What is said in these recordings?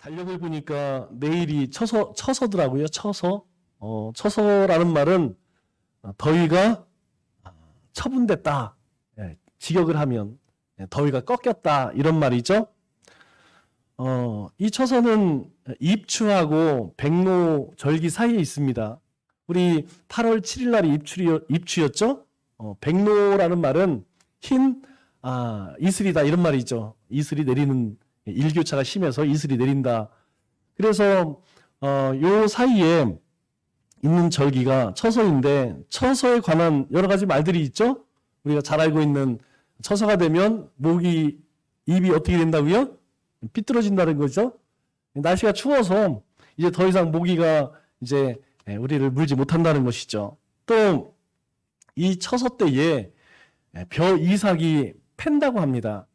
달력을 보니까 내일이 처서더라고요. 처서. 처서라는 말은 더위가 처분됐다. 예, 직역을 하면 더위가 꺾였다 이런 말이죠. 이 처서는 입추하고 백로절기 사이에 있습니다. 우리 8월 7일 날이 입추였죠. 백로라는 말은 흰 이슬이다 이런 말이죠. 이슬이 내리는 일교차가 심해서 이슬이 내린다. 그래서 요 사이에 있는 절기가 처서인데 처서에 관한 여러 가지 말들이 있죠. 우리가 잘 알고 있는 처서가 되면 목이 입이 어떻게 된다고요? 삐뚤어진다는 거죠. 날씨가 추워서 이제 더 이상 모기가 이제 우리를 물지 못한다는 것이죠. 또 이 처서 때에 벼 이삭이 팬다고 합니다.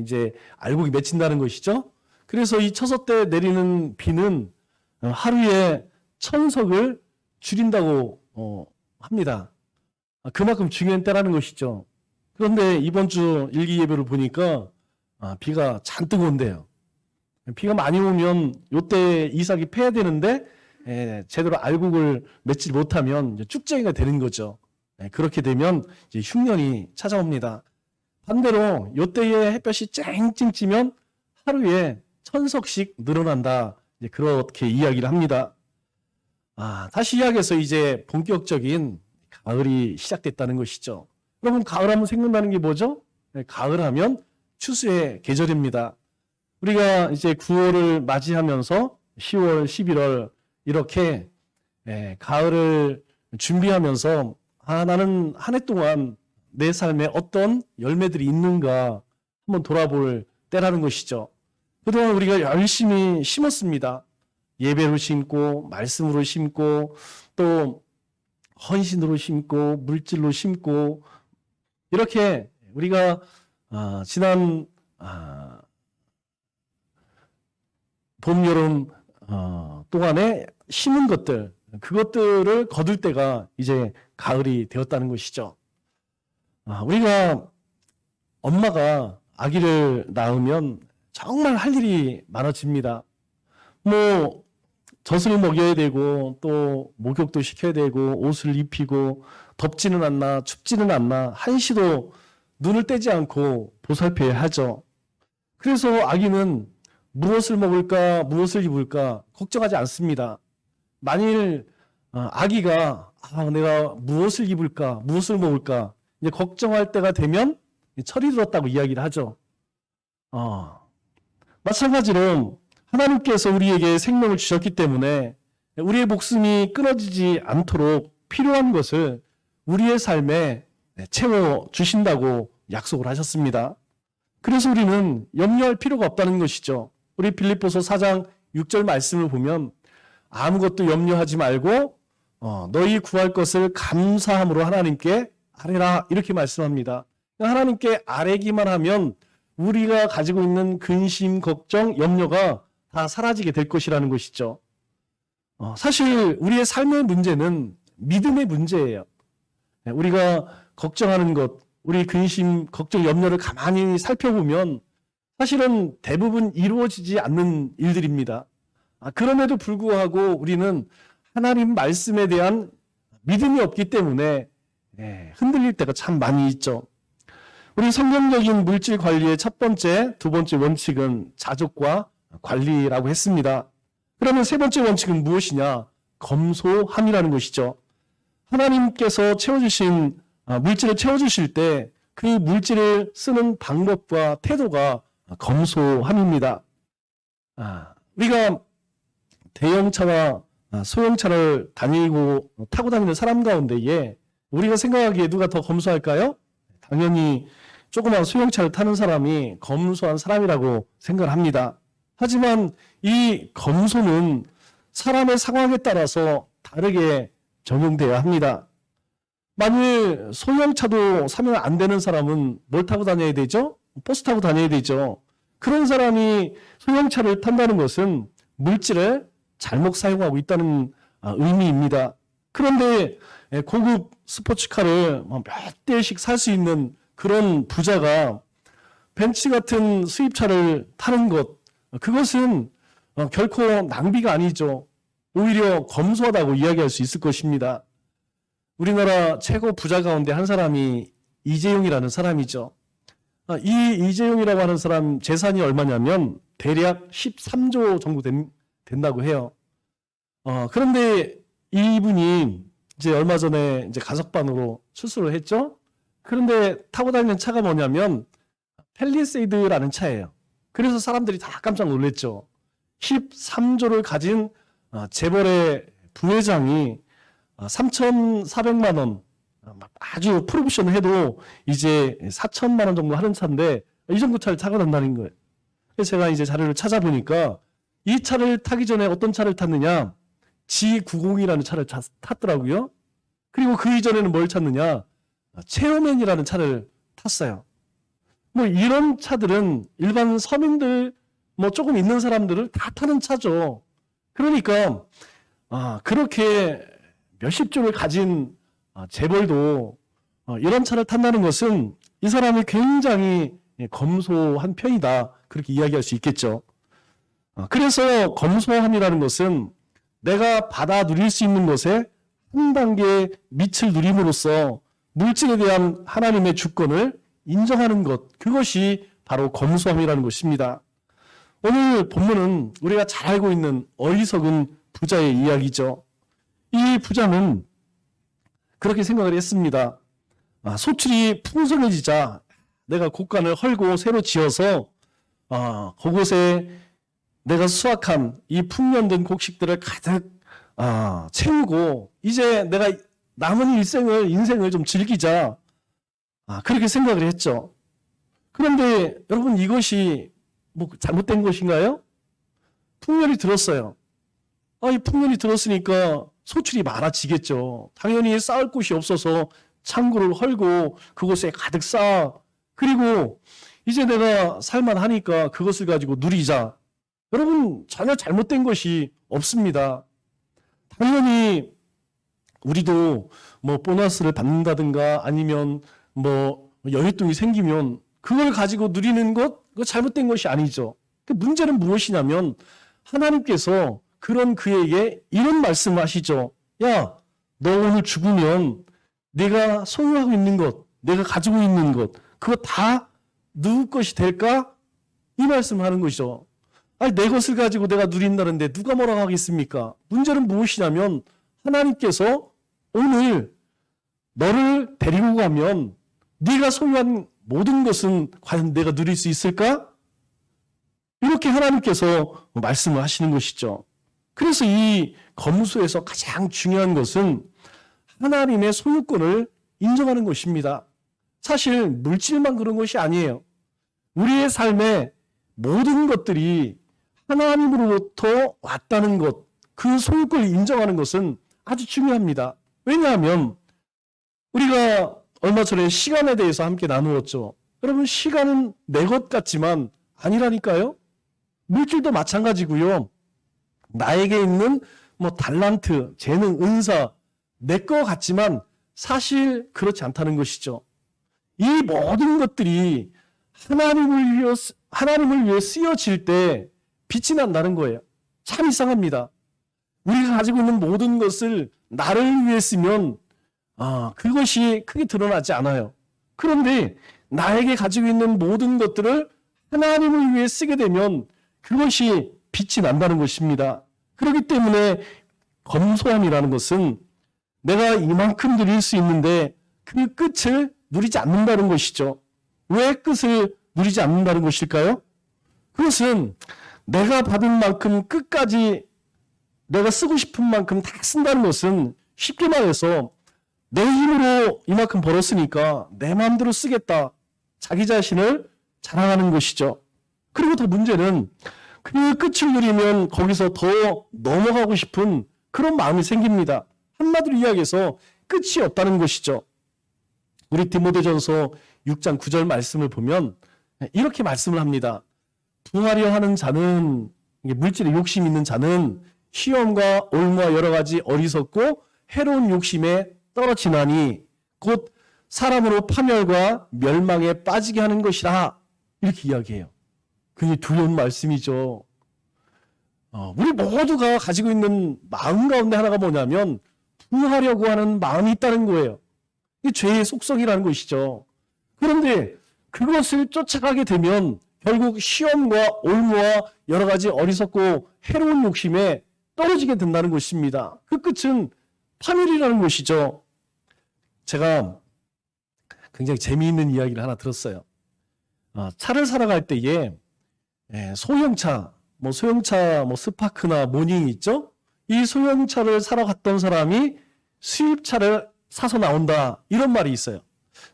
이제 알곡이 맺힌다는 것이죠. 그래서 이 처서 때 내리는 비는 하루에 1000석을 줄인다고 합니다. 그만큼 중요한 때라는 것이죠. 그런데 이번 주 일기예보를 보니까 비가 잔뜩 온대요. 비가 많이 오면 요때 이삭이 패야 되는데 제대로 알곡을 맺지 못하면 이제 쭉쟁이가 되는 거죠. 그렇게 되면 이제 흉년이 찾아옵니다. 반대로 요때에 햇볕이 쨍쨍 찌면 하루에 1000석씩 늘어난다. 이제 그렇게 이야기를 합니다. 다시 이야기해서 이제 본격적인 가을이 시작됐다는 것이죠. 여러분 가을 하면 생각나는 게 뭐죠? 가을 하면 추수의 계절입니다. 우리가 이제 9월을 맞이하면서 10월, 11월 이렇게 가을을 준비하면서 나는 한 해 동안 내 삶에 어떤 열매들이 있는가 한번 돌아볼 때라는 것이죠. 그동안 우리가 열심히 심었습니다. 예배로 심고 말씀으로 심고 또 헌신으로 심고 물질로 심고 이렇게 우리가 지난 봄, 여름 동안에 심은 것들 그것들을 거둘 때가 이제 가을이 되었다는 것이죠. 우리가 엄마가 아기를 낳으면 정말 할 일이 많아집니다. 뭐 젖을 먹여야 되고 또 목욕도 시켜야 되고 옷을 입히고 덥지는 않나 춥지는 않나 한시도 눈을 떼지 않고 보살펴야 하죠. 그래서 아기는 무엇을 먹을까 무엇을 입을까 걱정하지 않습니다. 만일 아기가 내가 무엇을 입을까 무엇을 먹을까 이제 걱정할 때가 되면 철이 들었다고 이야기를 하죠. 마찬가지로 하나님께서 우리에게 생명을 주셨기 때문에 우리의 목숨이 끊어지지 않도록 필요한 것을 우리의 삶에 채워주신다고 약속을 하셨습니다. 그래서 우리는 염려할 필요가 없다는 것이죠. 우리 빌립보서 4장 6절 말씀을 보면 아무것도 염려하지 말고 너희 구할 것을 감사함으로 하나님께 아뢰라 이렇게 말씀합니다. 하나님께 아뢰기만 하면 우리가 가지고 있는 근심, 걱정, 염려가 다 사라지게 될 것이라는 것이죠. 사실 우리의 삶의 문제는 믿음의 문제예요. 우리가 걱정하는 것, 우리 근심, 걱정, 염려를 가만히 살펴보면 사실은 대부분 이루어지지 않는 일들입니다. 그럼에도 불구하고 우리는 하나님 말씀에 대한 믿음이 없기 때문에 흔들릴 때가 참 많이 있죠. 우리 성경적인 물질 관리의 첫 번째, 두 번째 원칙은 자족과 관리라고 했습니다. 그러면 세 번째 원칙은 무엇이냐? 검소함이라는 것이죠. 하나님께서 채워주신 물질을 채워주실 때 그 물질을 쓰는 방법과 태도가 검소함입니다. 우리가 대형차와 소형차를 타고 다니는 사람 가운데에 우리가 생각하기에 누가 더 검소할까요? 당연히 조그만 소형차를 타는 사람이 검소한 사람이라고 생각을 합니다. 하지만 이 검소는 사람의 상황에 따라서 다르게 적용되어야 합니다. 만일 소형차도 사면 안 되는 사람은 뭘 타고 다녀야 되죠? 버스 타고 다녀야 되죠. 그런 사람이 소형차를 탄다는 것은 물질을 잘못 사용하고 있다는 의미입니다. 그런데 고급 스포츠카를 몇 대씩 살 수 있는 그런 부자가 벤츠 같은 수입차를 타는 것, 그것은 결코 낭비가 아니죠. 오히려 검소하다고 이야기할 수 있을 것입니다. 우리나라 최고 부자 가운데 한 사람이 이재용이라는 사람이죠. 이 이재용이라고 하는 사람 재산이 얼마냐면 대략 13조 정도 된다고 해요. 그런데 이분이 이제 얼마 전에 이제 가석방으로 출소를 했죠. 그런데 타고 다니는 차가 뭐냐면 팰리세이드라는 차예요. 그래서 사람들이 다 깜짝 놀랐죠. 13조를 가진 재벌의 부회장이 3,400만 원, 아주 프로모션을 해도 이제 4천만 원 정도 하는 차인데 이 정도 차를 타고 간다는 거예요. 그래서 제가 이제 자료를 찾아보니까 이 차를 타기 전에 어떤 차를 탔느냐? G90이라는 차를 탔더라고요. 그리고 그 이전에는 뭘 탔느냐? 체어맨이라는 차를 탔어요. 뭐 이런 차들은 일반 서민들 뭐 조금 있는 사람들을 다 타는 차죠. 그러니까 그렇게 몇십 조를 가진 재벌도 이런 차를 탄다는 것은 이 사람이 굉장히 검소한 편이다. 그렇게 이야기할 수 있겠죠. 그래서 검소함이라는 것은 내가 받아 누릴 수 있는 것에 한 단계 밑을 누림으로써 물질에 대한 하나님의 주권을 인정하는 것, 그것이 바로 검소함이라는 것입니다. 오늘 본문은 우리가 잘 알고 있는 어리석은 부자의 이야기죠. 이 부자는 그렇게 생각을 했습니다. 소출이 풍성해지자 내가 곡간을 헐고 새로 지어서 그곳에 내가 수확한 이 풍년된 곡식들을 가득 채우고 이제 내가 남은 인생을 좀 즐기자, 그렇게 생각을 했죠. 그런데 여러분, 이것이 뭐 잘못된 것인가요? 풍년이 들었어요. 이 풍년이 들었으니까 소출이 많아지겠죠. 당연히 쌓을 곳이 없어서 창고를 헐고 그곳에 가득 쌓아, 그리고 이제 내가 살만하니까 그것을 가지고 누리자. 여러분, 전혀 잘못된 것이 없습니다. 당연히 우리도 뭐 보너스를 받는다든가 아니면 뭐 여윳돈이 생기면 그걸 가지고 누리는 것, 그거 잘못된 것이 아니죠. 그 문제는 무엇이냐면 하나님께서 그런 그에게 이런 말씀을 하시죠. 야, 너 오늘 죽으면 내가 소유하고 있는 것, 내가 가지고 있는 것, 그거 다 누구 것이 될까? 이 말씀을 하는 것이죠. 아니, 내 것을 가지고 내가 누린다는데 누가 뭐라고 하겠습니까? 문제는 무엇이냐면 하나님께서 오늘 너를 데리고 가면 네가 소유한 모든 것은 과연 내가 누릴 수 있을까? 이렇게 하나님께서 말씀을 하시는 것이죠. 그래서 이 검소에서 가장 중요한 것은 하나님의 소유권을 인정하는 것입니다. 사실 물질만 그런 것이 아니에요. 우리의 삶에 모든 것들이 하나님으로부터 왔다는 것, 그 소유권을 인정하는 것은 아주 중요합니다. 왜냐하면 우리가 얼마 전에 시간에 대해서 함께 나누었죠. 여러분, 시간은 내 것 같지만 아니라니까요. 물질도 마찬가지고요. 나에게 있는 뭐 달란트, 재능, 은사, 내 것 같지만 사실 그렇지 않다는 것이죠. 이 모든 것들이 하나님을 위해 쓰여질 때 빛이 난다는 거예요. 참 이상합니다. 우리가 가지고 있는 모든 것을 나를 위해 쓰면 그것이 크게 드러나지 않아요. 그런데 나에게 가지고 있는 모든 것들을 하나님을 위해 쓰게 되면 그것이 빛이 난다는 것입니다. 그렇기 때문에 검소함이라는 것은 내가 이만큼 누릴 수 있는데 그 끝을 누리지 않는다는 것이죠. 왜 끝을 누리지 않는다는 것일까요? 그것은 내가 받은 만큼 끝까지 내가 쓰고 싶은 만큼 다 쓴다는 것은 쉽게 말해서 내 힘으로 이만큼 벌었으니까 내 마음대로 쓰겠다. 자기 자신을 자랑하는 것이죠. 그리고 더 문제는 그 끝을 누리면 거기서 더 넘어가고 싶은 그런 마음이 생깁니다. 한마디로 이야기해서 끝이 없다는 것이죠. 우리 디모데전서 6장 9절 말씀을 보면 이렇게 말씀을 합니다. 부하려 하는 자는, 물질에 욕심 있는 자는 시험과 올무와 여러 가지 어리석고 해로운 욕심에 떨어지나니 곧 사람으로 파멸과 멸망에 빠지게 하는 것이라, 이렇게 이야기해요. 굉장히 두려운 말씀이죠. 우리 모두가 가지고 있는 마음 가운데 하나가 뭐냐면 부하려고 하는 마음이 있다는 거예요. 이게 죄의 속성이라는 것이죠. 그런데 그것을 쫓아가게 되면 결국 시험과 올무와 여러 가지 어리석고 해로운 욕심에 떨어지게 된다는 것입니다. 그 끝은 파멸이라는 것이죠. 제가 굉장히 재미있는 이야기를 하나 들었어요. 차를 사러 갈 때에 소형차, 스파크나 모닝이 있죠? 이 소형차를 사러 갔던 사람이 수입차를 사서 나온다. 이런 말이 있어요.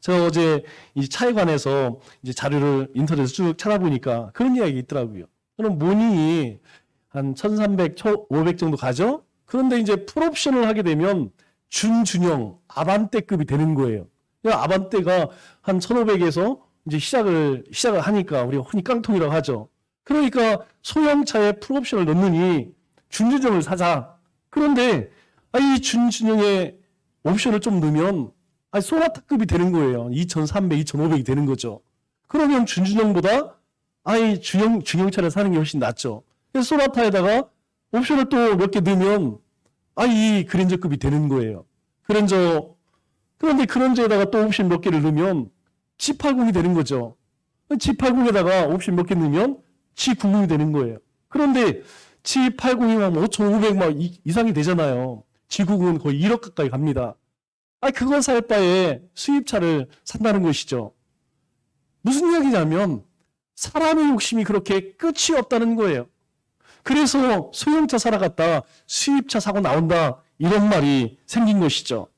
제가 어제 이 차에 관해서 이제 자료를 인터넷에서 쭉 찾아보니까 그런 이야기 있더라고요. 그럼 모닝이 한 1300, 1500 정도 가죠? 그런데 이제 풀옵션을 하게 되면 준준형 아반떼급이 되는 거예요. 아반떼가 한 1500에서 이제 시작을 하니까 우리가 흔히 깡통이라고 하죠. 그러니까 소형차에 풀옵션을 넣느니 준준형을 사자. 그런데 이 준준형에 옵션을 좀 넣으면 소나타급이 되는 거예요. 2300, 2500이 되는 거죠. 그러면 준준형보다 중형차를 사는 게 훨씬 낫죠. 그래서 소나타에다가 옵션을 또 몇 개 넣으면 이 그랜저급이 되는 거예요. 그런데 그랜저에다가 또 옵션 몇 개를 넣으면 G80이 되는 거죠. G80에다가 옵션 몇 개 넣으면 G90이 되는 거예요. 그런데 G80이면 5,500 이상이 되잖아요. G90은 거의 1억 가까이 갑니다. 그걸 살 바에 수입차를 산다는 것이죠. 무슨 이야기냐면 사람의 욕심이 그렇게 끝이 없다는 거예요. 그래서 소형차 사러 갔다 수입차 사고 나온다 이런 말이 생긴 것이죠.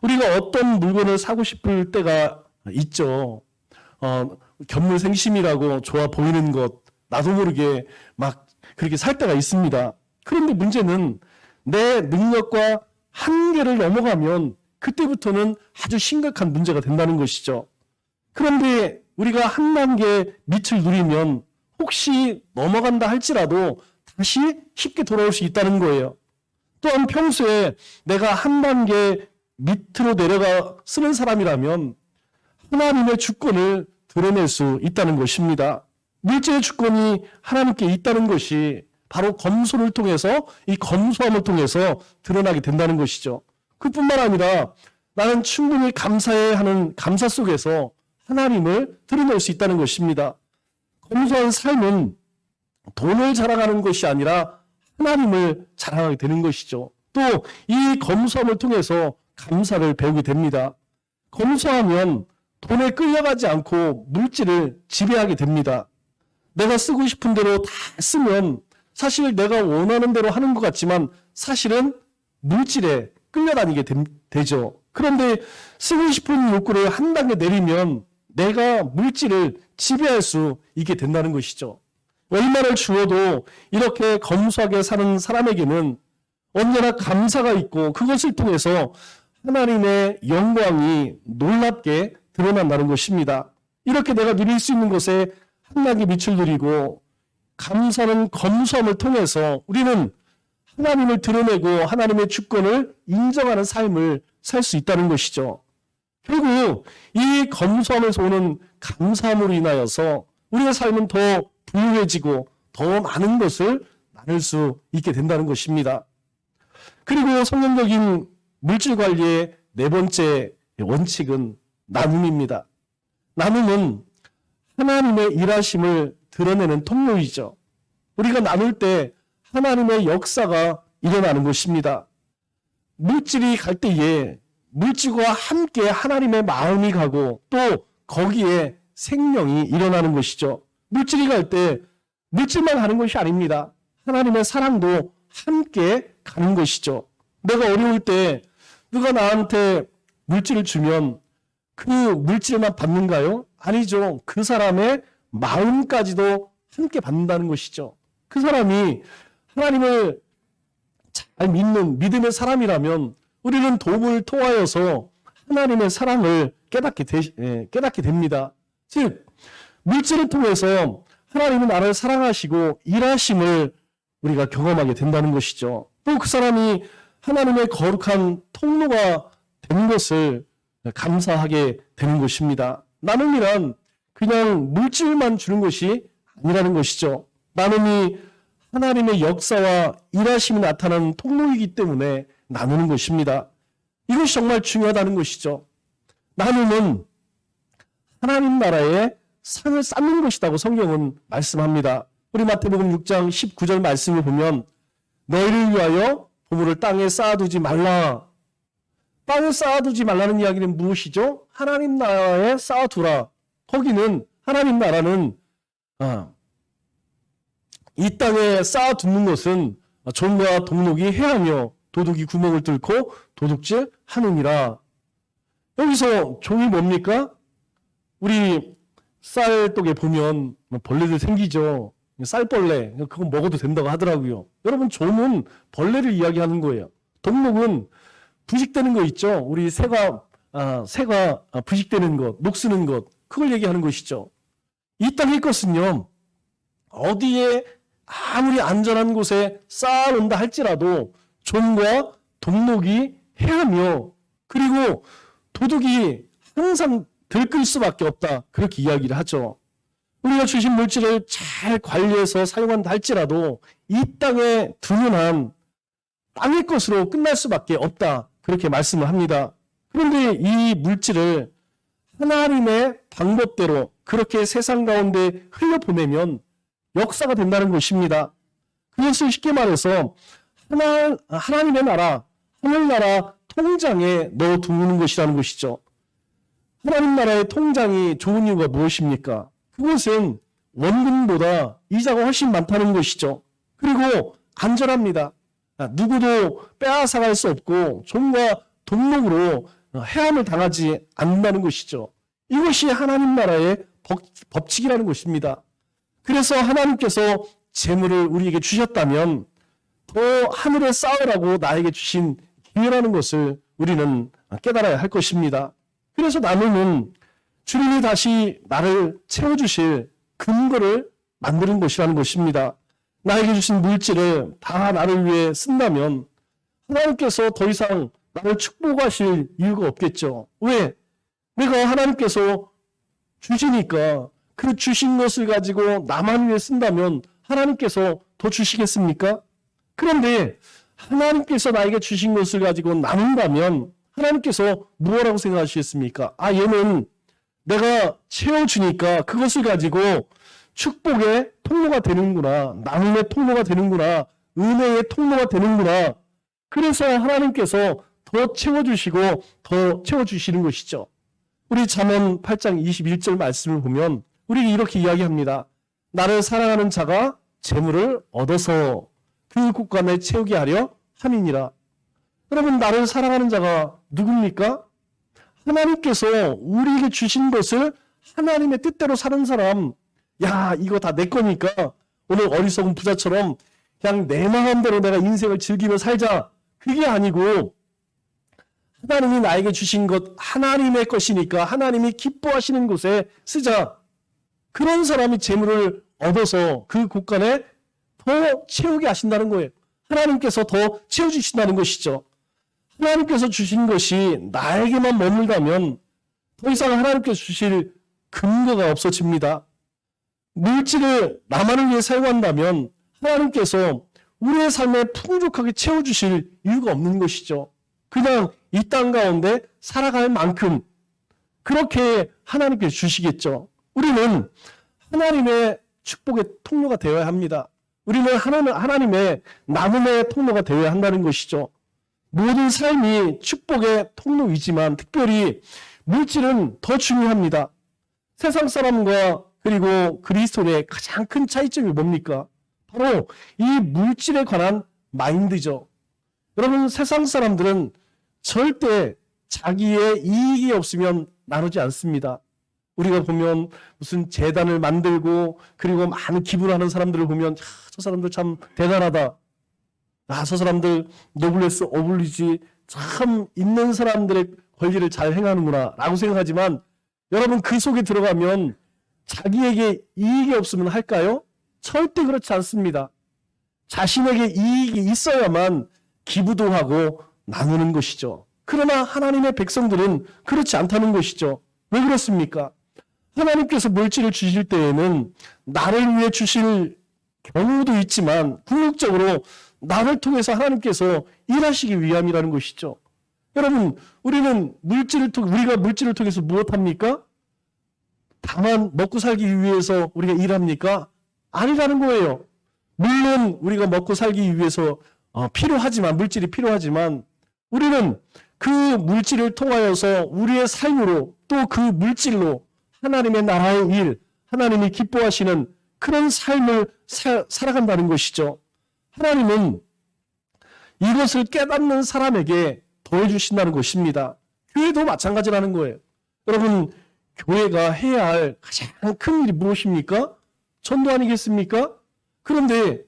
우리가 어떤 물건을 사고 싶을 때가 있죠. 견물생심이라고 좋아 보이는 것 나도 모르게 막 그렇게 살 때가 있습니다. 그런데 문제는 내 능력과 한계를 넘어가면 그때부터는 아주 심각한 문제가 된다는 것이죠. 그런데 우리가 한 단계 밑을 누리면 혹시 넘어간다 할지라도 다시 쉽게 돌아올 수 있다는 거예요. 또한 평소에 내가 한 단계 밑으로 내려가 쓰는 사람이라면 하나님의 주권을 드러낼 수 있다는 것입니다. 물질의 주권이 하나님께 있다는 것이 바로 검소를 통해서 이 검소함을 통해서 드러나게 된다는 것이죠. 그뿐만 아니라 나는 충분히 감사해야 하는 감사 속에서 하나님을 드러낼 수 있다는 것입니다. 검소한 삶은 돈을 자랑하는 것이 아니라 하나님을 자랑하게 되는 것이죠. 또 이 검소함을 통해서 감사를 배우게 됩니다. 검소하면 돈에 끌려가지 않고 물질을 지배하게 됩니다. 내가 쓰고 싶은 대로 다 쓰면 사실 내가 원하는 대로 하는 것 같지만 사실은 물질에 끌려다니게 되죠. 그런데 쓰고 싶은 욕구를 한 단계 내리면 내가 물질을 지배할 수 있게 된다는 것이죠. 얼마를 주어도 이렇게 검소하게 사는 사람에게는 언제나 감사가 있고 그것을 통해서 하나님의 영광이 놀랍게 드러난다는 것입니다. 이렇게 내가 누릴 수 있는 것에 한 단계 밑을 누리고 감사는 검소함을 통해서 우리는 하나님을 드러내고 하나님의 주권을 인정하는 삶을 살 수 있다는 것이죠. 결국 이 검소함에서 오는 감사함으로 인하여서 우리의 삶은 더 부유해지고 더 많은 것을 나눌 수 있게 된다는 것입니다. 그리고 성경적인 물질 관리의 네 번째 원칙은 나눔입니다. 나눔은 하나님의 일하심을 드러내는 통로이죠. 우리가 나눌 때 하나님의 역사가 일어나는 것입니다. 물질이 갈 때에 물질과 함께 하나님의 마음이 가고 또 거기에 생명이 일어나는 것이죠. 물질이 갈 때 물질만 가는 것이 아닙니다. 하나님의 사랑도 함께 가는 것이죠. 내가 어려울 때 누가 나한테 물질을 주면 그 물질만 받는가요? 아니죠. 그 사람의 마음까지도 함께 받는다는 것이죠. 그 사람이 하나님을 잘 믿는 믿음의 사람이라면 우리는 도움을 통하여서 하나님의 사랑을 깨닫게 됩니다. 즉 물질을 통해서 하나님은 나를 사랑하시고 일하심을 우리가 경험하게 된다는 것이죠. 또 그 사람이 하나님의 거룩한 통로가 된 것을 감사하게 되는 것입니다. 나눔이란 그냥 물질만 주는 것이 아니라는 것이죠. 나눔이 하나님의 역사와 일하심이 나타나는 통로이기 때문에 나누는 것입니다. 이것이 정말 중요하다는 것이죠. 나눔은 하나님 나라의 상을 쌓는 것이라고 성경은 말씀합니다. 우리 마태복음 6장 19절 말씀을 보면 너희를 위하여 보물을 땅에 쌓아두지 말라. 땅에 쌓아두지 말라는 이야기는 무엇이죠? 하나님 나라에 쌓아두라. 거기는 하나님 나라는 이 땅에 쌓아두는 것은 종과 동록이 해하며 도둑이 구멍을 뚫고 도둑질 하느니라. 여기서 종이 뭡니까? 우리 쌀독에 보면 벌레들 생기죠. 쌀벌레. 그건 먹어도 된다고 하더라고요. 여러분, 종은 벌레를 이야기하는 거예요. 동록은 부식되는 거 있죠. 우리 새가 부식되는 것, 녹쓰는 것, 그걸 얘기하는 것이죠. 이 땅의 것은요, 어디에 아무리 안전한 곳에 쌓아놓는다 할지라도 종과 동록이 해하며 그리고 도둑이 항상 들끓 수밖에 없다. 그렇게 이야기를 하죠. 우리가 주신 물질을 잘 관리해서 사용한다 할지라도 이 땅에 두는 한 땅의 것으로 끝날 수밖에 없다. 그렇게 말씀을 합니다. 그런데 이 물질을 하나님의 방법대로 그렇게 세상 가운데 흘려보내면 역사가 된다는 것입니다. 그것을 쉽게 말해서 하나님의 나라, 하늘나라 통장에 넣어두는 것이라는 것이죠. 하나님 나라의 통장이 좋은 이유가 무엇입니까? 그것은 원금보다 이자가 훨씬 많다는 것이죠. 그리고 안전합니다. 누구도 빼앗아갈 수 없고 종과 동록으로 해함을 당하지 않는다는 것이죠. 이것이 하나님 나라의 법칙이라는 것입니다. 그래서 하나님께서 재물을 우리에게 주셨다면 더 하늘에 쌓으라고 나에게 주신 기회라는 것을 우리는 깨달아야 할 것입니다. 그래서 나눔은 주님이 다시 나를 채워주실 근거를 만드는 것이라는 것입니다. 나에게 주신 물질을 다 나를 위해 쓴다면 하나님께서 더 이상 나를 축복하실 이유가 없겠죠. 왜? 내가 하나님께서 주시니까 그 주신 것을 가지고 나만 위해 쓴다면 하나님께서 더 주시겠습니까? 그런데 하나님께서 나에게 주신 것을 가지고 나눈다면 하나님께서 무엇이라고 생각하시겠습니까? 얘는 내가 채워주니까 그것을 가지고 축복의 통로가 되는구나. 나눔의 통로가 되는구나. 은혜의 통로가 되는구나. 그래서 하나님께서 더 채워주시고 더 채워주시는 것이죠. 우리 잠언 8장 21절 말씀을 보면 우리 이렇게 이야기합니다. 나를 사랑하는 자가 재물을 얻어서 그 곳간에 채우게 하려 함이니라. 여러분, 나를 사랑하는 자가 누굽니까? 하나님께서 우리에게 주신 것을 하나님의 뜻대로 사는 사람. 이거 다 내 거니까 오늘 어리석은 부자처럼 그냥 내 마음대로 내가 인생을 즐기며 살자. 그게 아니고 하나님이 나에게 주신 것 하나님의 것이니까 하나님이 기뻐하시는 곳에 쓰자. 그런 사람이 재물을 얻어서 그 곳간에 더 채우게 하신다는 거예요. 하나님께서 더 채워주신다는 것이죠. 하나님께서 주신 것이 나에게만 머물다면 더 이상 하나님께서 주실 근거가 없어집니다. 물질을 나만을 위해 사용한다면 하나님께서 우리의 삶에 풍족하게 채워주실 이유가 없는 것이죠. 그냥 이 땅 가운데 살아갈 만큼 그렇게 하나님께서 주시겠죠. 우리는 하나님의 축복의 통로가 되어야 합니다. 우리는 하나님의 나눔의 통로가 되어야 한다는 것이죠. 모든 삶이 축복의 통로이지만 특별히 물질은 더 중요합니다. 세상 사람과 그리고 그리스도인의 가장 큰 차이점이 뭡니까? 바로 이 물질에 관한 마인드죠. 여러분, 세상 사람들은 절대 자기의 이익이 없으면 나누지 않습니다. 우리가 보면 무슨 재단을 만들고 그리고 많은 기부를 하는 사람들을 보면 저 사람들 참 대단하다. 저 사람들 노블레스 어블리지 참 있는 사람들의 권리를 잘 행하는구나 라고 생각하지만 여러분, 그 속에 들어가면 자기에게 이익이 없으면 할까요? 절대 그렇지 않습니다. 자신에게 이익이 있어야만 기부도 하고 나누는 것이죠. 그러나 하나님의 백성들은 그렇지 않다는 것이죠. 왜 그렇습니까? 하나님께서 물질을 주실 때에는 나를 위해 주실 경우도 있지만 궁극적으로 나를 통해서 하나님께서 일하시기 위함이라는 것이죠. 여러분, 우리가 물질을 통해서 무엇합니까? 다만 먹고 살기 위해서 우리가 일합니까? 아니라는 거예요. 물론 우리가 먹고 살기 위해서 물질이 필요하지만 우리는 그 물질을 통하여서 우리의 삶으로 또 그 물질로 하나님의 나라의 일, 하나님이 기뻐하시는 그런 삶을 살아간다는 것이죠. 하나님은 이것을 깨닫는 사람에게 더해주신다는 것입니다. 교회도 마찬가지라는 거예요. 여러분, 교회가 해야 할 가장 큰 일이 무엇입니까? 전도 아니겠습니까? 그런데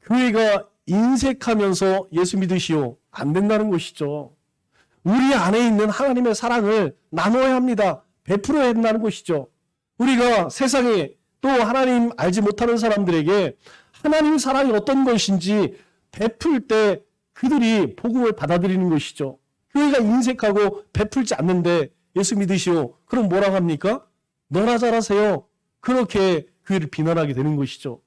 교회가 인색하면서 예수 믿으시오, 안 된다는 것이죠. 우리 안에 있는 하나님의 사랑을 나눠야 합니다. 베풀어야 한다는 것이죠. 우리가 세상에 또 하나님 알지 못하는 사람들에게 하나님 사랑이 어떤 것인지 베풀 때 그들이 복음을 받아들이는 것이죠. 교회가 인색하고 베풀지 않는데 예수 믿으시오, 그럼 뭐라고 합니까? 너나 잘하세요. 그렇게 교회를 비난하게 되는 것이죠.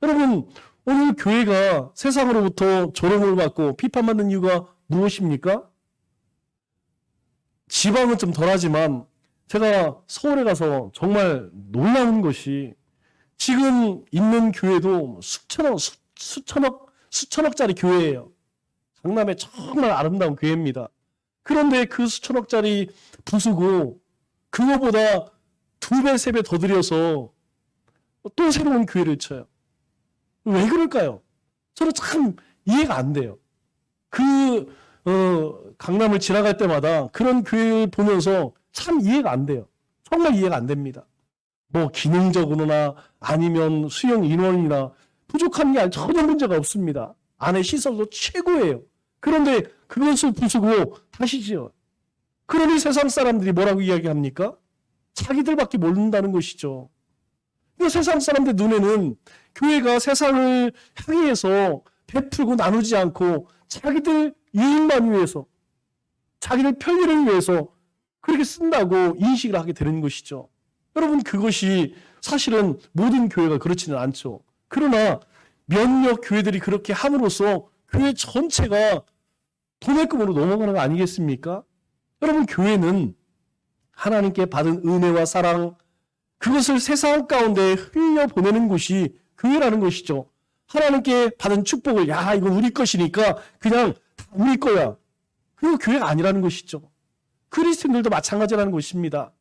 여러분, 오늘 교회가 세상으로부터 조롱을 받고 비판받는 이유가 무엇입니까? 지방은 좀 덜하지만 제가 서울에 가서 정말 놀라운 것이 지금 있는 교회도 수천억짜리 교회예요. 강남에 정말 아름다운 교회입니다. 그런데 그 수천억짜리 부수고 그거보다 2배, 3배 더 들여서 또 새로운 교회를 쳐요. 왜 그럴까요? 저는 참 이해가 안 돼요. 강남을 지나갈 때마다 그런 교회를 보면서 참 이해가 안 돼요. 정말 이해가 안 됩니다. 뭐 기능적으로나 아니면 수용 인원이나 부족한 게 전혀 문제가 없습니다. 안에 시설도 최고예요. 그런데 그것을 부수고 다시 지어요. 그러니 세상 사람들이 뭐라고 이야기합니까? 자기들밖에 모른다는 것이죠. 세상 사람들 눈에는 교회가 세상을 향해서 베풀고 나누지 않고 자기들 이익만 위해서, 자기들 편리를 위해서 그렇게 쓴다고 인식을 하게 되는 것이죠. 여러분, 그것이 사실은 모든 교회가 그렇지는 않죠. 그러나 몇몇 교회들이 그렇게 함으로써 교회 전체가 도매금으로 넘어가는 거 아니겠습니까? 여러분, 교회는 하나님께 받은 은혜와 사랑, 그것을 세상 가운데 흘려보내는 곳이 교회라는 것이죠. 하나님께 받은 축복을, 야, 이건 우리 것이니까 그냥 다 우리 거야. 그거 교회가 아니라는 것이죠. 그리스도인들도 마찬가지라는 것입니다.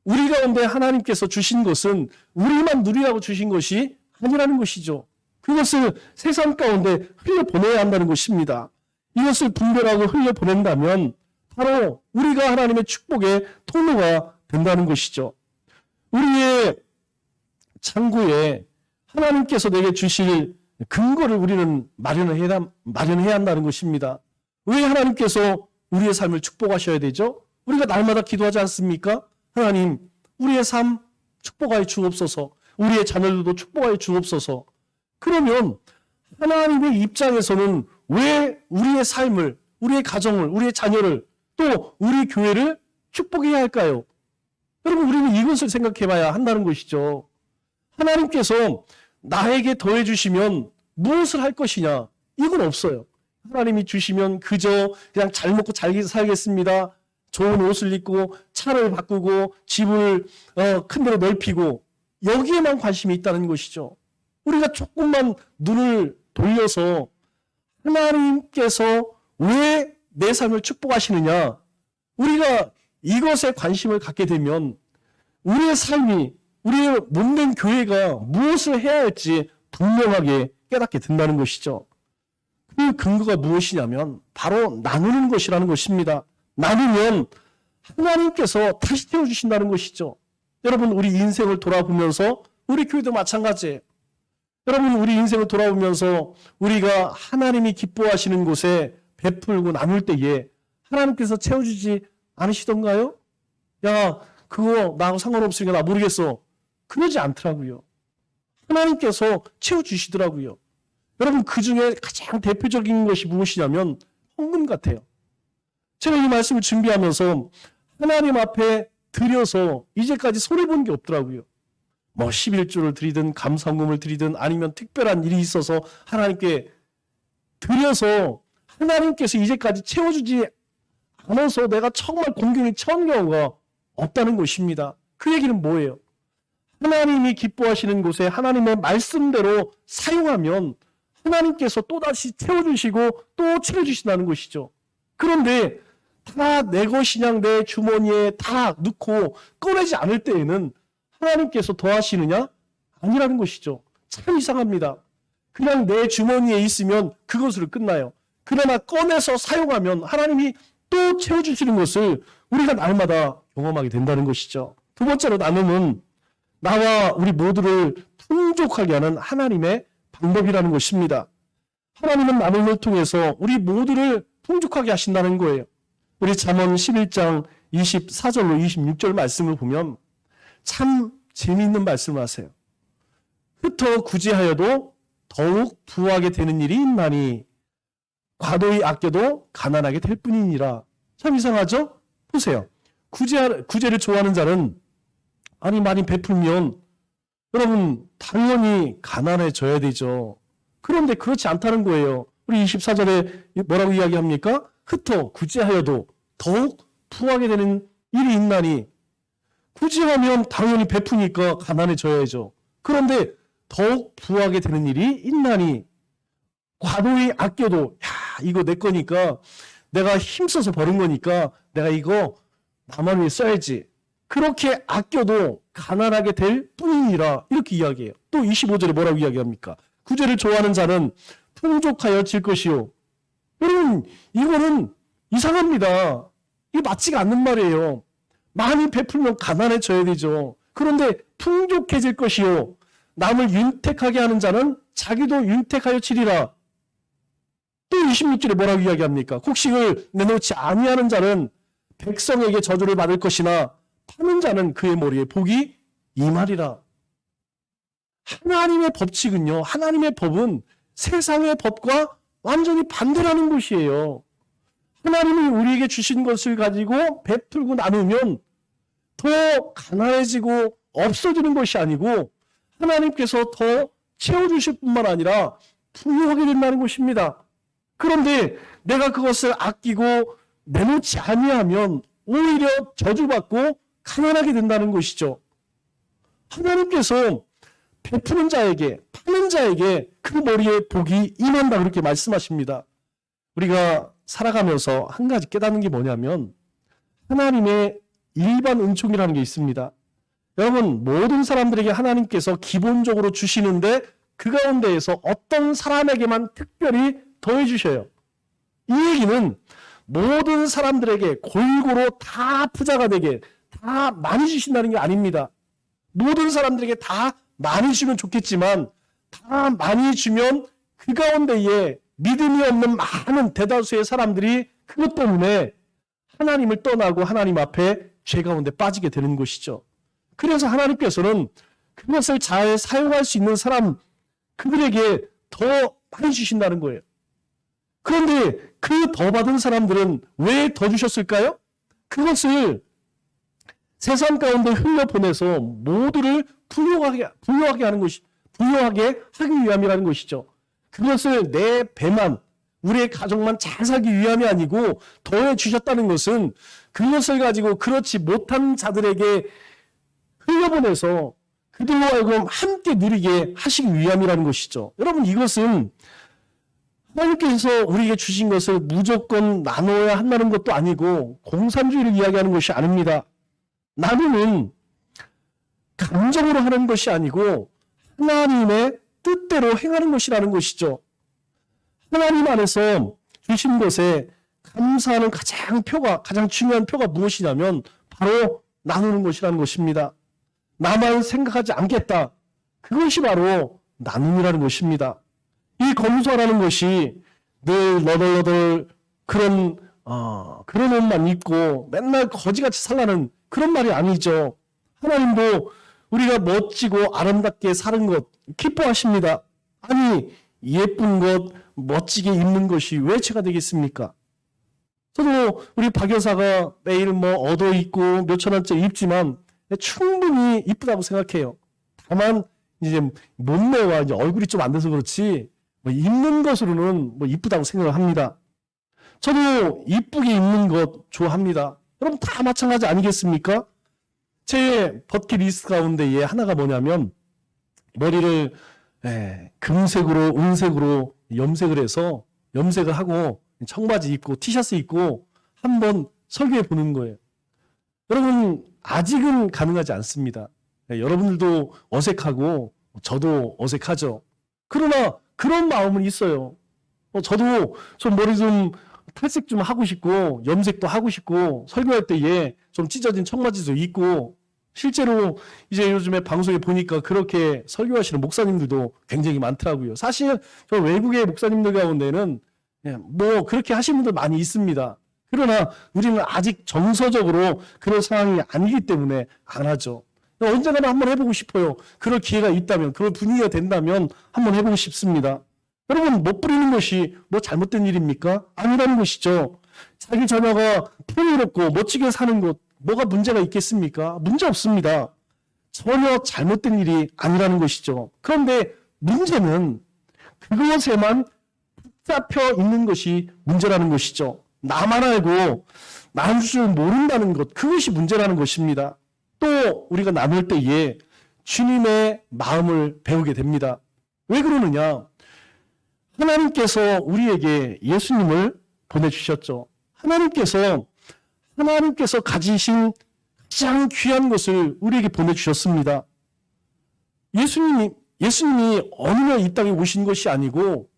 우리 가운데 하나님께서 주신 것은 우리만 누리라고 주신 것이 아니라는 것이죠. 그것을 세상 가운데 흘려보내야 한다는 것입니다. 이것을 분별하고 흘려보낸다면 바로 우리가 하나님의 축복의 통로가 된다는 것이죠. 우리의 창고에 하나님께서 내게 주실 근거를 우리는 마련해야 한다는 것입니다. 왜 하나님께서 우리의 삶을 축복하셔야 되죠? 우리가 날마다 기도하지 않습니까? 하나님, 우리의 삶 축복하여 주옵소서. 우리의 자녀들도 축복하여 주옵소서. 그러면 하나님의 입장에서는 왜 우리의 삶을, 우리의 가정을, 우리의 자녀를, 또 우리 교회를 축복해야 할까요? 여러분, 우리는 이것을 생각해 봐야 한다는 것이죠. 하나님께서 나에게 더해 주시면 무엇을 할 것이냐? 이건 없어요. 하나님이 주시면 그저 그냥 잘 먹고 잘 살겠습니다. 좋은 옷을 입고 차를 바꾸고 집을 큰 데로 넓히고 여기에만 관심이 있다는 것이죠. 우리가 조금만 눈을 돌려서 하나님께서 왜 내 삶을 축복하시느냐, 우리가 이것에 관심을 갖게 되면 우리의 삶이, 우리의 몸된 교회가 무엇을 해야 할지 분명하게 깨닫게 된다는 것이죠. 그 근거가 무엇이냐면 바로 나누는 것이라는 것입니다. 나누면 하나님께서 다시 태워주신다는 것이죠. 여러분, 우리 인생을 돌아보면서 우리 교회도 마찬가지예요. 여러분, 우리 인생을 돌아보면서 우리가 하나님이 기뻐하시는 곳에 베풀고 나눌 때에 하나님께서 채워주지 않으시던가요? 야, 그거 나하고 상관없으니까 나 모르겠어. 그러지 않더라고요. 하나님께서 채워주시더라고요. 여러분, 그 중에 가장 대표적인 것이 무엇이냐면 헌금 같아요. 제가 이 말씀을 준비하면서 하나님 앞에 드려서 이제까지 손해본 게 없더라고요. 뭐 11조를 드리든 감사금을 드리든 아니면 특별한 일이 있어서 하나님께 드려서 하나님께서 이제까지 채워주지 않아서 내가 정말 공경이 처한 경우가 없다는 것입니다. 그 얘기는 뭐예요? 하나님이 기뻐하시는 곳에 하나님의 말씀대로 사용하면 하나님께서 또다시 채워주시고 또 채워주신다는 것이죠. 그런데 다 내 것이냐 내 주머니에 다 넣고 꺼내지 않을 때에는 하나님께서 더하시느냐? 아니라는 것이죠. 참 이상합니다. 그냥 내 주머니에 있으면 그것으로 끝나요. 그러나 꺼내서 사용하면 하나님이 또 채워주시는 것을 우리가 날마다 경험하게 된다는 것이죠. 두 번째로 나눔은 나와 우리 모두를 풍족하게 하는 하나님의 방법이라는 것입니다. 하나님은 나눔을 통해서 우리 모두를 풍족하게 하신다는 거예요. 우리 잠언 11장 24절로 26절 말씀을 보면 참 재미있는 말씀을 하세요. 흩어 구제하여도 더욱 부하게 되는 일이 있나니 과도히 아껴도 가난하게 될 뿐이니라. 참 이상하죠? 보세요. 구제를 좋아하는 자는 많이 베풀면 여러분 당연히 가난해져야 되죠. 그런데 그렇지 않다는 거예요. 우리 24절에 뭐라고 이야기합니까? 흩어 구제하여도 더욱 부하게 되는 일이 있나니 구제하면 당연히 베푸니까 가난해져야죠. 그런데 더욱 부하게 되는 일이 있나니 과도히 아껴도 이거 내 거니까 내가 힘써서 버는 거니까 내가 이거 나만 위해 써야지. 그렇게 아껴도 가난하게 될 뿐이니라 이렇게 이야기해요. 또 25절에 뭐라고 이야기합니까? 구제를 좋아하는 자는 풍족하여 질 것이요. 여러분 이거는 이상합니다. 이게 맞지가 않는 말이에요. 많이 베풀면 가난해져야 되죠. 그런데 풍족해질 것이요. 남을 윤택하게 하는 자는 자기도 윤택하여 치리라. 또 26절에 뭐라고 이야기합니까? 곡식을 내놓지 아니하는 자는 백성에게 저주를 받을 것이나 파는 자는 그의 머리에 복이 임하리라. 하나님의 법칙은요. 하나님의 법은 세상의 법과 완전히 반대라는 것이에요. 하나님이 우리에게 주신 것을 가지고 베풀고 나누면 더 가난해지고 없어지는 것이 아니고 하나님께서 더 채워주실 뿐만 아니라 풍요하게 된다는 것입니다. 그런데 내가 그것을 아끼고 내놓지 아니하면 오히려 저주받고 가난하게 된다는 것이죠. 하나님께서 베푸는 자에게, 파는 자에게 그 머리에 복이 임한다 그렇게 말씀하십니다. 우리가 살아가면서 한 가지 깨닫는 게 뭐냐면 하나님의 일반 은총이라는 게 있습니다. 여러분 모든 사람들에게 하나님께서 기본적으로 주시는데 그 가운데에서 어떤 사람에게만 특별히 더해 주셔요. 이 얘기는 모든 사람들에게 골고루 다 부자가 되게 다 많이 주신다는 게 아닙니다. 모든 사람들에게 다 많이 주면 좋겠지만 다 많이 주면 그 가운데에 믿음이 없는 많은 대다수의 사람들이 그것 때문에 하나님을 떠나고 하나님 앞에 죄 가운데 빠지게 되는 것이죠. 그래서 하나님께서는 그것을 잘 사용할 수 있는 사람 그들에게 더 많이 주신다는 거예요. 그런데 그 더 받은 사람들은 왜 더 주셨을까요? 그것을 세상 가운데 흘려보내서 모두를 부유하게 하는 것이, 부유하게 하기 위함이라는 것이죠. 그것을 내 배만, 우리의 가족만 잘 살기 위함이 아니고 더해 주셨다는 것은 그것을 가지고 그렇지 못한 자들에게 흘려보내서 그들로 하여금 함께 누리게 하시기 위함이라는 것이죠. 여러분 이것은 하나님께서 우리에게 주신 것을 무조건 나눠야 한다는 것도 아니고 공산주의를 이야기하는 것이 아닙니다. 나눔은 감정으로 하는 것이 아니고 하나님의 뜻대로 행하는 것이라는 것이죠. 하나님 안에서 주신 것에 감사하는 가장 중요한 표가 무엇이냐면 바로 나누는 것이라는 것입니다. 나만 생각하지 않겠다. 그것이 바로 나눔이라는 것입니다. 이 검소하라는 것이 늘 너덜너덜 그런 옷만 입고 맨날 거지같이 살라는 그런 말이 아니죠. 하나님도 우리가 멋지고 아름답게 사는 것 기뻐하십니다. 아니 예쁜 것 멋지게 입는 것이 왜 죄가 되겠습니까? 저도 우리 박 여사가 매일 얻어 입고 몇천 원짜리 입지만 충분히 이쁘다고 생각해요. 다만 이제 몸매와 이제 얼굴이 좀 안 돼서 그렇지 뭐 입는 것으로는 뭐 이쁘다고 생각을 합니다. 저도 이쁘게 입는 것 좋아합니다. 여러분 다 마찬가지 아니겠습니까? 제 버킷리스트 가운데에 하나가 뭐냐면 머리를 금색으로 은색으로 염색을 해서 염색을 하고 청바지 입고 티셔츠 입고 한번 설교해 보는 거예요. 여러분 아직은 가능하지 않습니다. 여러분들도 어색하고 저도 어색하죠. 그러나 그런 마음은 있어요. 저도 좀 머리 좀 탈색 좀 하고 싶고 염색도 하고 싶고 설교할 때에 좀 찢어진 청바지도 입고 실제로 이제 요즘에 방송에 보니까 그렇게 설교하시는 목사님들도 굉장히 많더라고요. 사실 저 외국의 목사님들 가운데는 뭐 그렇게 하시는 분들 많이 있습니다. 그러나 우리는 아직 정서적으로 그런 상황이 아니기 때문에 안 하죠. 언젠가는 한번 해보고 싶어요. 그럴 기회가 있다면, 그럴 분위기가 된다면 한번 해보고 싶습니다. 여러분 못 부리는 것이 뭐 잘못된 일입니까? 아니라는 것이죠. 자기 자녀가 풍요롭고 멋지게 사는 것 뭐가 문제가 있겠습니까? 문제 없습니다. 전혀 잘못된 일이 아니라는 것이죠. 그런데 문제는 그것에만 붙잡혀 있는 것이 문제라는 것이죠. 나만 알고 나눌 줄 모른다는 것, 그것이 문제라는 것입니다. 또 우리가 나눌 때에 주님의 마음을 배우게 됩니다. 왜 그러느냐? 하나님께서 우리에게 예수님을 보내주셨죠. 하나님께서 가지신 가장 귀한 것을 우리에게 보내주셨습니다. 예수님이 어느 날 이 땅에 오신 것이 아니고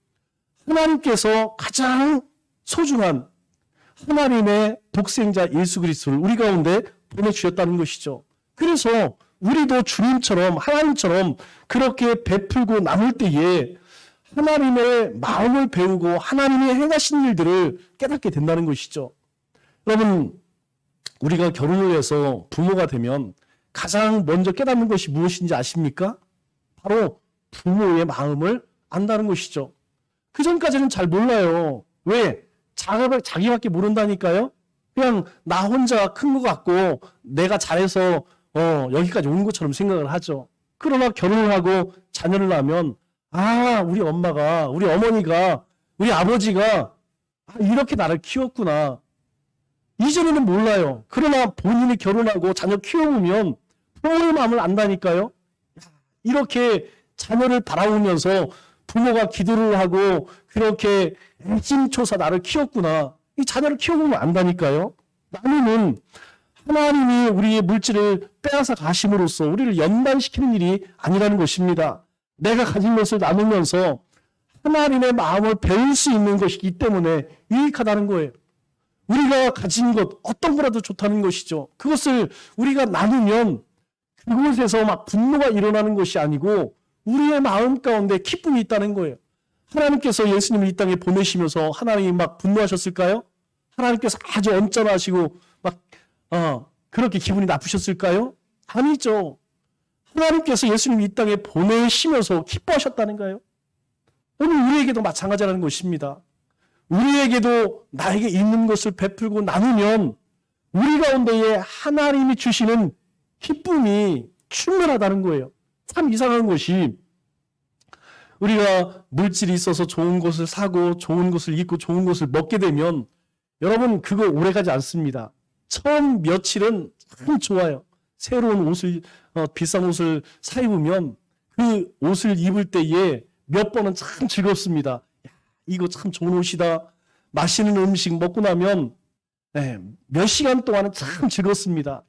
하나님께서 가장 소중한 하나님의 독생자 예수 그리스도를 우리 가운데 보내주셨다는 것이죠. 그래서 우리도 주님처럼 하나님처럼 그렇게 베풀고 나눌 때에 하나님의 마음을 배우고 하나님이 행하신 일들을 깨닫게 된다는 것이죠. 여러분 우리가 결혼을 해서 부모가 되면 가장 먼저 깨닫는 것이 무엇인지 아십니까? 바로 부모의 마음을 안다는 것이죠. 그 전까지는 잘 몰라요. 왜? 자기밖에 모른다니까요. 그냥 나 혼자 큰 것 같고 내가 잘해서 여기까지 온 것처럼 생각을 하죠. 그러나 결혼을 하고 자녀를 낳으면 우리 엄마가, 우리 어머니가, 우리 아버지가 이렇게 나를 키웠구나. 이전에는 몰라요. 그러나 본인이 결혼하고 자녀 키워보면 부모의 마음을 안다니까요. 이렇게 자녀를 바라보면서 부모가 기도를 하고 그렇게 애심초사 나를 키웠구나. 이 자녀를 키워보면 안다니까요. 나누는 하나님이 우리의 물질을 빼앗아 가심으로써 우리를 연단시키는 일이 아니라는 것입니다. 내가 가진 것을 나누면서 하나님의 마음을 배울 수 있는 것이기 때문에 유익하다는 거예요. 우리가 가진 것 어떤 거라도 좋다는 것이죠. 그것을 우리가 나누면 그곳에서 막 분노가 일어나는 것이 아니고 우리의 마음 가운데 기쁨이 있다는 거예요. 하나님께서 예수님을 이 땅에 보내시면서 하나님이 막 분노하셨을까요? 하나님께서 아주 언짢아하시고 막 그렇게 기분이 나쁘셨을까요? 아니죠. 하나님께서 예수님을 이 땅에 보내시면서 기뻐하셨다는 거예요. 오늘 우리에게도 마찬가지라는 것입니다. 우리에게도 나에게 있는 것을 베풀고 나누면 우리 가운데에 하나님이 주시는 기쁨이 충분하다는 거예요. 참 이상한 것이 우리가 물질이 있어서 좋은 것을 사고 좋은 것을 입고 좋은 것을 먹게 되면 여러분 그거 오래가지 않습니다. 처음 며칠은 참 좋아요. 새로운 옷을 비싼 옷을 사 입으면 그 옷을 입을 때에 몇 번은 참 즐겁습니다. 야, 이거 참 좋은 옷이다. 맛있는 음식 먹고 나면 몇 시간 동안은 참 즐겁습니다.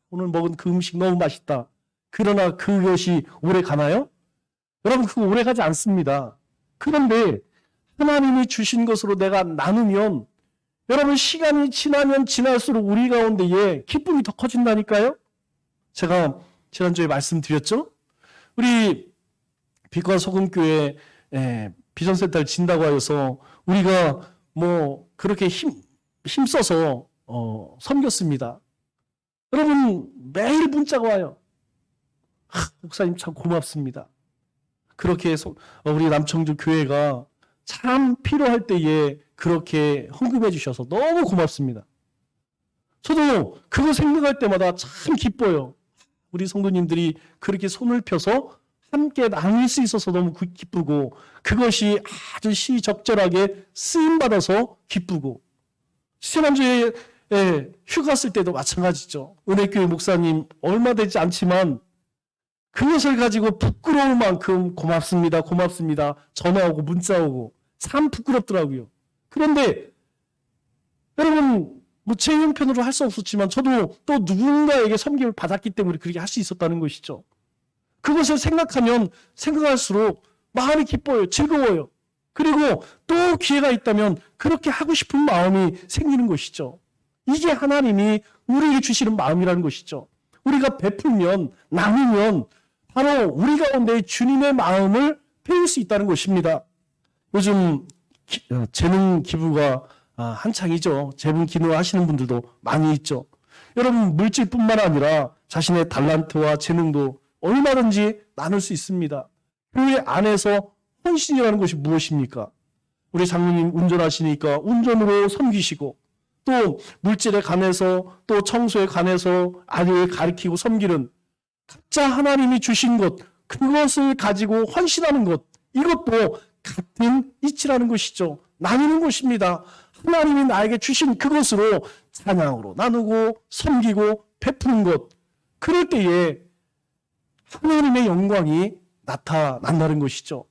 오늘 먹은 그 음식 너무 맛있다. 그러나 그것이 오래 가나요? 여러분 그거 오래 가지 않습니다. 그런데 하나님이 주신 것으로 내가 나누면 여러분 시간이 지나면 지날수록 우리 가운데에 기쁨이 더 커진다니까요. 제가 지난주에 말씀드렸죠. 우리 빛과 소금교회 비전센터를 진다고 하여서 우리가 뭐 그렇게 힘써서 섬겼습니다. 여러분 매일 문자가 와요. 목사님 참 고맙습니다. 그렇게 해서 우리 남청주 교회가 참 필요할 때에 그렇게 헌금해 주셔서 너무 고맙습니다. 저도 그거 생각할 때마다 참 기뻐요. 우리 성도님들이 그렇게 손을 펴서 함께 나눌 수 있어서 너무 기쁘고, 그것이 아주 시적절하게 쓰임받아서 기쁘고, 지난주에 휴가 쓸 때도 마찬가지죠. 은혜교회 목사님 얼마 되지 않지만 그것을 가지고 부끄러울 만큼 고맙습니다, 고맙습니다, 전화 오고 문자 오고 참 부끄럽더라고요. 그런데 여러분, 제 형편으로 할 수 없었지만 저도 또 누군가에게 섬김을 받았기 때문에 그렇게 할 수 있었다는 것이죠. 그것을 생각하면 생각할수록 마음이 기뻐요, 즐거워요. 그리고 또 기회가 있다면 그렇게 하고 싶은 마음이 생기는 것이죠. 이게 하나님이 우리에게 주시는 마음이라는 것이죠. 우리가 베풀면, 나누면 바로 우리 가운데 주님의 마음을 배울 수 있다는 것입니다. 요즘 재능 기부가 한창이죠. 재능 기부하시는 분들도 많이 있죠. 여러분, 물질뿐만 아니라 자신의 달란트와 재능도 얼마든지 나눌 수 있습니다. 교회 안에서 헌신이라는 것이 무엇입니까? 우리 장로님 운전하시니까 운전으로 섬기시고, 또 물질에 관해서, 또 청소에 관해서 아이를 가르치고 섬기는, 각자 하나님이 주신 것, 그것을 가지고 헌신하는 것, 이것도 같은 이치라는 것이죠. 나누는 것입니다. 하나님이 나에게 주신 그것으로 찬양으로 나누고 섬기고 베푸는 것, 그럴 때에 하나님의 영광이 나타난다는 것이죠.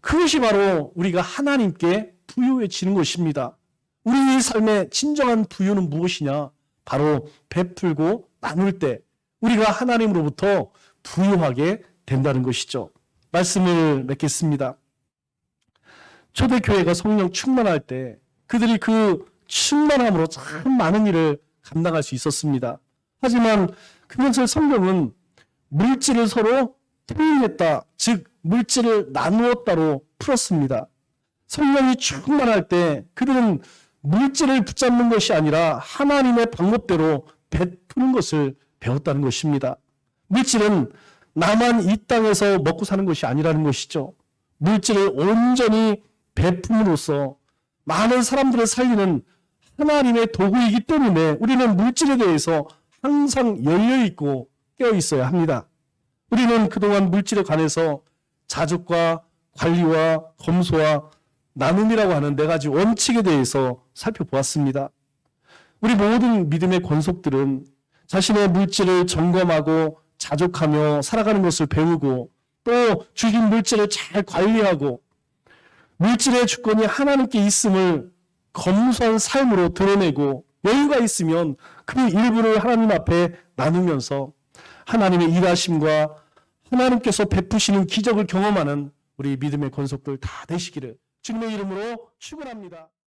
그것이 바로 우리가 하나님께 부유해지는 것입니다. 우리의 삶의 진정한 부유는 무엇이냐? 바로 베풀고 나눌 때 우리가 하나님으로부터 부유하게 된다는 것이죠. 말씀을 맺겠습니다. 초대교회가 성령 충만할 때 그들이 그 충만함으로 참 많은 일을 감당할 수 있었습니다. 하지만 그것을 성경은 물질을 서로 통일했다, 즉 물질을 나누었다로 풀었습니다. 성령이 충만할 때 그들은 물질을 붙잡는 것이 아니라 하나님의 방법대로 베푸는 것을 배웠다는 것입니다. 물질은 나만 이 땅에서 먹고 사는 것이 아니라는 것이죠. 물질을 온전히 베품으로써 많은 사람들을 살리는 하나님의 도구이기 때문에 우리는 물질에 대해서 항상 열려있고 깨어있어야 합니다. 우리는 그동안 물질에 관해서 자족과 관리와 검소와 나눔이라고 하는 4가지 원칙에 대해서 살펴보았습니다. 우리 모든 믿음의 권속들은 자신의 물질을 점검하고 자족하며 살아가는 것을 배우고, 또 주신 물질을 잘 관리하고 물질의 주권이 하나님께 있음을 검소한 삶으로 드러내고, 여유가 있으면 그 일부를 하나님 앞에 나누면서 하나님의 일하심과 하나님께서 베푸시는 기적을 경험하는 우리 믿음의 권속들 다 되시기를 주님의 이름으로 축원합니다.